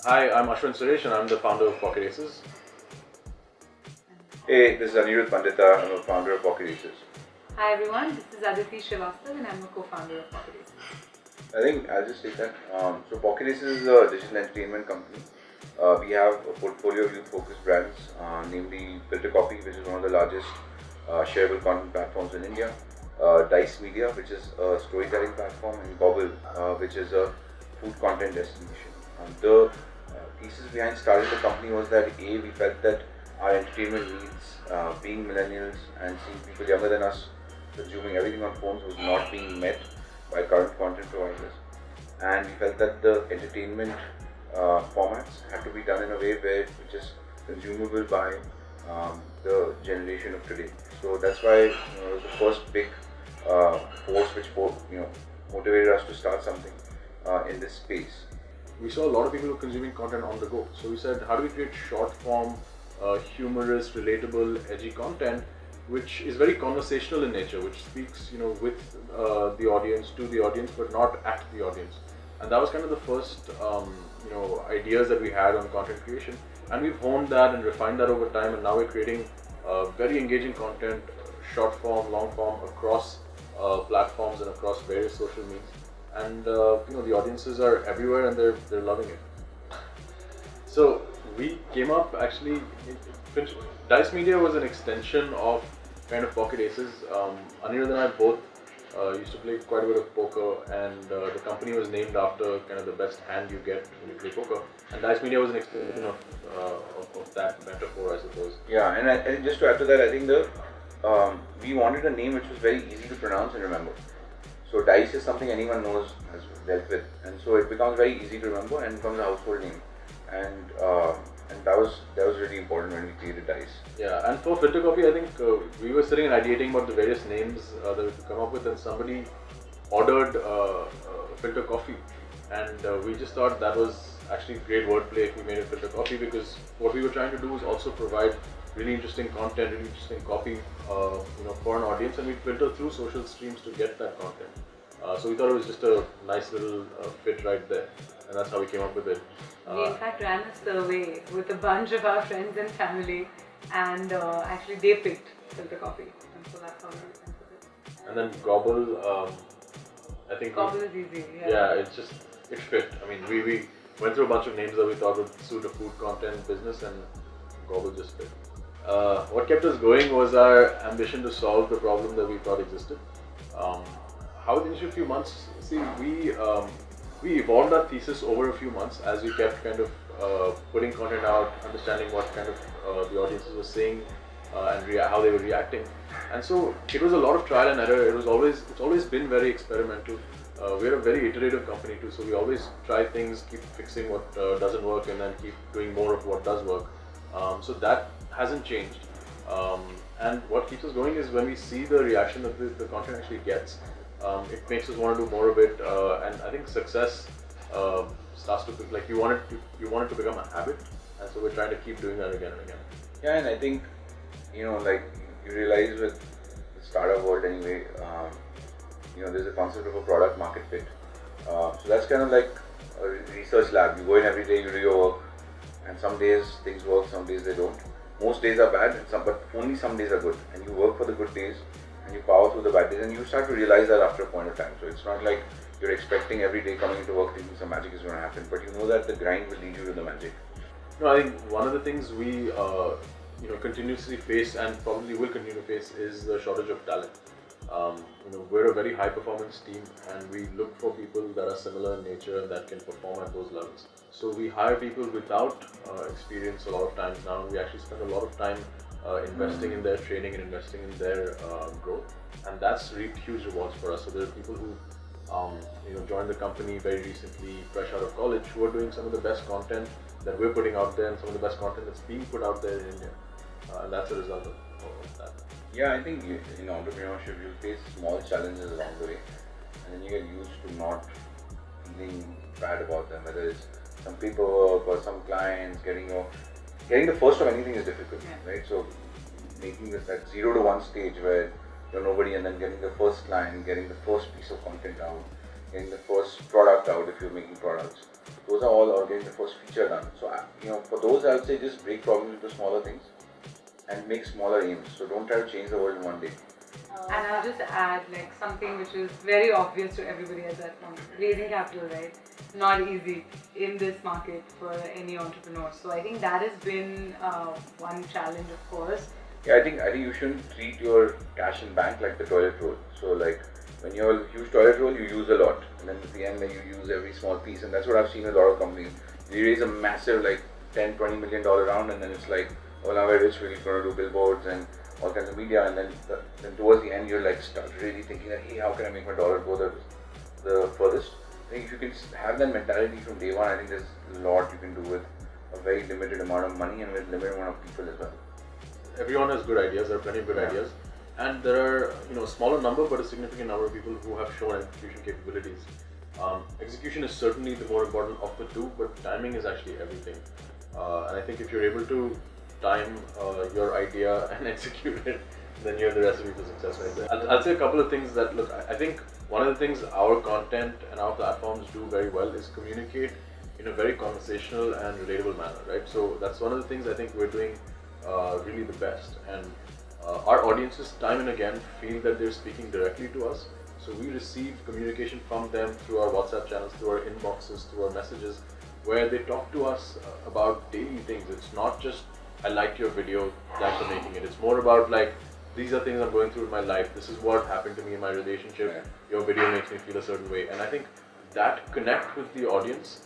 Hi, I'm Ashwin Suresh and I'm the founder of Pocket Aces. Hey, this is Anirudh Pandita. I'm a founder of Pocket Aces. Hi everyone, this is Aditi Srivastav and I'm a co-founder of Pocket Aces. I think I'll just take that. So Pocket Aces is a digital entertainment company. We have a portfolio of youth-focused brands, namely Filter Copy, which is one of the largest shareable content platforms in India, Dice Media, which is a storytelling platform, and Gobble, which is a food content destination. The thesis behind starting the company was that we felt that our entertainment needs, being millennials and seeing people younger than us consuming everything on phones, was not being met by current content providers. And we felt that the entertainment formats had to be done in a way where which is consumable by the generation of today. So that's why it was the first big force which motivated us to start something in this space. We saw a lot of people who are consuming content on the go. So we said, how do we create short form, humorous, relatable, edgy content, which is very conversational in nature, which speaks, with the audience, to the audience, but not at the audience. And that was kind of the first, ideas that we had on content creation. And we've honed that and refined that over time. And now we're creating very engaging content, short form, long form, across platforms and across various social media. And the audiences are everywhere and they're loving it. So we came up actually. Dice Media was an extension of kind of Pocket Aces. Anirudh and I both used to play quite a bit of poker, and the company was named after kind of the best hand you get when you play poker. And Dice Media was an extension of that metaphor, I suppose. Yeah, and just to add to that, I think we wanted a name which was very easy to pronounce and remember. So Dice is something anyone knows, has dealt with, and so it becomes very easy to remember and becomes a household name. And that was really important when we created Dice. Yeah, and for Filter Copy, I think we were sitting and ideating about the various names that we could come up with, and somebody ordered Filter Coffee, and we just thought that was actually great wordplay if we made it Filter Coffee, because what we were trying to do was also provide really interesting content, really interesting copy, for an audience, and we filter through social streams to get that content. So we thought it was just a nice little fit right there, and that's how we came up with it. We in fact ran a survey with a bunch of our friends and family, and actually they picked Filter Coffee, and so that's how we went with it. And then Gobble, I think. Gobble is easy. Yeah, it fit. I mean, we went through a bunch of names that we thought would suit a food content business, and Gobble just fit. What kept us going was our ambition to solve the problem that we thought existed. How the initial few months, we evolved our thesis over a few months as we kept kind of putting content out, understanding what kind of the audiences were saying and how they were reacting. And so it was a lot of trial and error. It's always been very experimental. We're a very iterative company too, so we always try things, keep fixing what doesn't work, and then keep doing more of what does work. So that hasn't changed. And what keeps us going is when we see the reaction that the content actually gets. It makes us want to do more of it, and I think success starts to like you want it to become a habit, and so we're trying to keep doing that again and again. Yeah, and I think like you realize with the startup world anyway, there's a concept of a product market fit. So that's kind of like a research lab. You go in every day, you do your work, and some days things work, some days they don't. Most days are bad, but only some days are good, and you work for the good days and you power through the bad days, and you start to realize that after a point of time. So it's not like you're expecting every day coming into work thinking some magic is going to happen, but you know that the grind will lead you to the magic. No, I think one of the things we continuously face and probably will continue to face is the shortage of talent. We're a very high performance team, and we look for people that are similar in nature and that can perform at those levels. So we hire people without experience a lot of times now. We actually spend a lot of time investing in their training and investing in their growth, and that's reaped huge rewards for us. So there are people who joined the company very recently, fresh out of college, who are doing some of the best content that we're putting out there and some of the best content that's being put out there in India, and that's a result of that. Yeah, I think in entrepreneurship you face small challenges along the way, and then you get used to not feeling bad about them, whether it's some paperwork or some clients. Getting the first of anything is difficult, right? So making that 0 to 1 stage where you're nobody, and then getting the first client, getting the first piece of content out, getting the first product out if you're making products, those those are all or getting the first feature done. So for those I would say just break problems into smaller things and make smaller aims. So don't try to change the world in one day. And I'll just add like something which is very obvious to everybody at that point. Raising capital, right? Not easy in this market for any entrepreneur. So I think that has been one challenge, of course. Yeah, I think you shouldn't treat your cash in bank like the toilet roll. So like when you have a huge toilet roll, you use a lot, and then at the end, you use every small piece, and that's what I've seen with a lot of companies. You raise a massive like $10-20 million round, and then it's like, oh now we're rich, we're going to do billboards and all kinds of media, and then towards the end, you're like start really thinking that hey, how can I make my dollar go the furthest? I think if you can have that mentality from day one, I think there's a lot you can do with a very limited amount of money and with limited amount of people as well. Everyone has good ideas. There are plenty of good ideas, and there are a smaller number but a significant number of people who have shown execution capabilities. Execution is certainly the more important of the two, but timing is actually everything. And I think if you're able to time your idea and execute it, then you have the recipe for success right there. I'll say a couple of things that look. I think one of the things our content and our platforms do very well is communicate in a very conversational and relatable manner, right? So that's one of the things I think we're doing really the best, and our audiences time and again feel that they're speaking directly to us. So we receive communication from them through our WhatsApp channels, through our inboxes, through our messages, where they talk to us about daily things. It's not just I liked your video, thanks for making it. It's more about like these are things I'm going through in my life. This is what happened to me in my relationship. Your video makes me feel a certain way, and I think that connect with the audience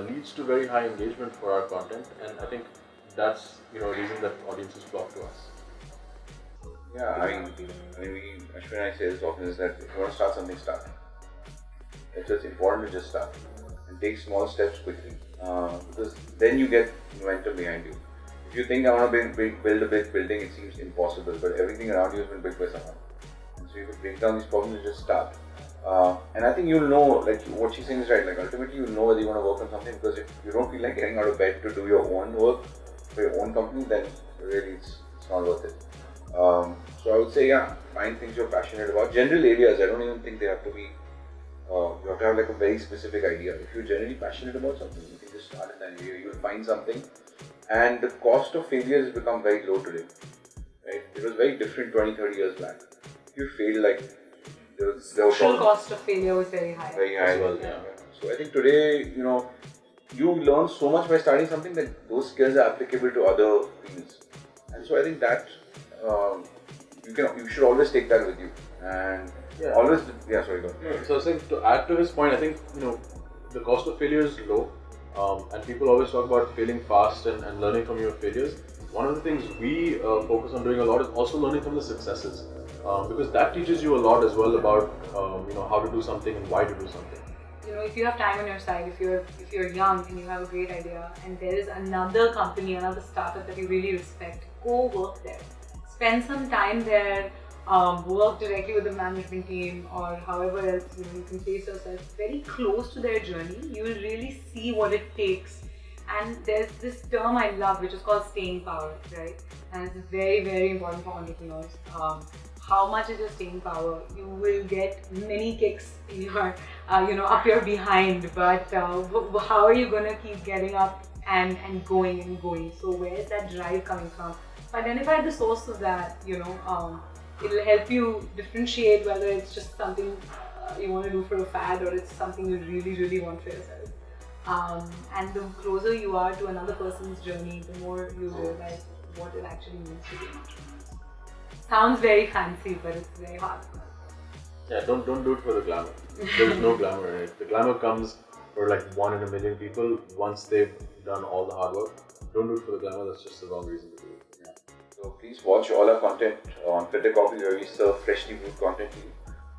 leads to very high engagement for our content, and I think that's a reason that audiences flock to us. Yeah, I mean, Ashwin and I say this often is that if you want to start something, start. It's just important to just start and take small steps quickly because then you get momentum behind you. If you think I want to build a big building, it seems impossible, but everything around you has been built by someone. And so you can break down these problems and just start. And I think you'll know, like what she's saying is right, like ultimately you'll know whether you want to work on something, because if you don't feel like getting out of bed to do your own work for your own company, then really it's not worth it. So I would say, yeah, find things you're passionate about. General areas, I don't even think they have to be, you have to have like a very specific idea. If you're generally passionate about something, you can just start in that area, you'll find something. And the cost of failure has become very low today, right? It was very different 20-30 years back. If you fail, like, there was cost of failure was very high. Very high as well, yeah. So I think today, you learn so much by starting something that those skills are applicable to other fields. And so I think that you should always take that with you. And always, sorry, go ahead. So I think to add to his point, I think, the cost of failure is low. And people always talk about failing fast and learning from your failures. One of the things we focus on doing a lot is also learning from the successes, because that teaches you a lot as well about how to do something and why to do something. If you have time on your side, if you're young and you have a great idea, and there is another company, another startup that you really respect, go work there. Spend some time there. Work directly with the management team, or however else you can place yourself very close to their journey. You will really see what it takes. And there's this term I love, which is called staying power, right? And it's very, very important for entrepreneurs. How much is your staying power? You will get many kicks in your, up your behind. But how are you gonna keep getting up and going and going? So where's that drive coming from? So identify the source of that. It'll help you differentiate whether it's just something you want to do for a fad or it's something you really, really want for yourself. And the closer you are to another person's journey, the more you realize what it actually means to be an entrepreneur. Sounds very fancy, but it's very hard. Yeah, don't do it for the glamour. There's no glamour in it. The glamour comes for like 1 in a million people once they've done all the hard work. Don't do it for the glamour. That's just the wrong reason to do it. So please watch all our content on Filter Coffee, where we serve freshly brewed content to you.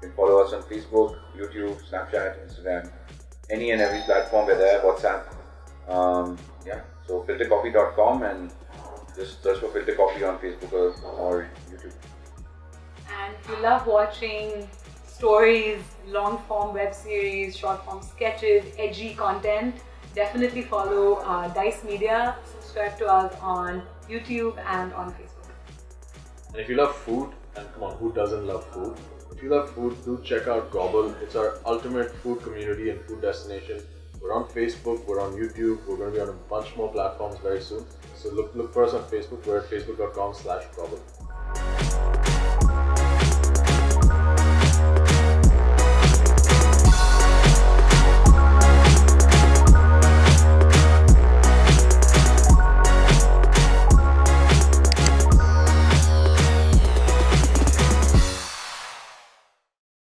You can follow us on Facebook, YouTube, Snapchat, Instagram, any and every platform. We're there, WhatsApp. So filtercoffee.com, and just search for Filter Coffee on Facebook or YouTube. And if you love watching stories, long form web series, short form sketches, edgy content, definitely follow Dice Media. Subscribe to us on YouTube and on Facebook. And if you love food, and come on, who doesn't love food? If you love food, do check out Gobble. It's our ultimate food community and food destination. We're on Facebook, we're on YouTube, we're going to be on a bunch more platforms very soon. So look for us on Facebook. We're at facebook.com/Gobble.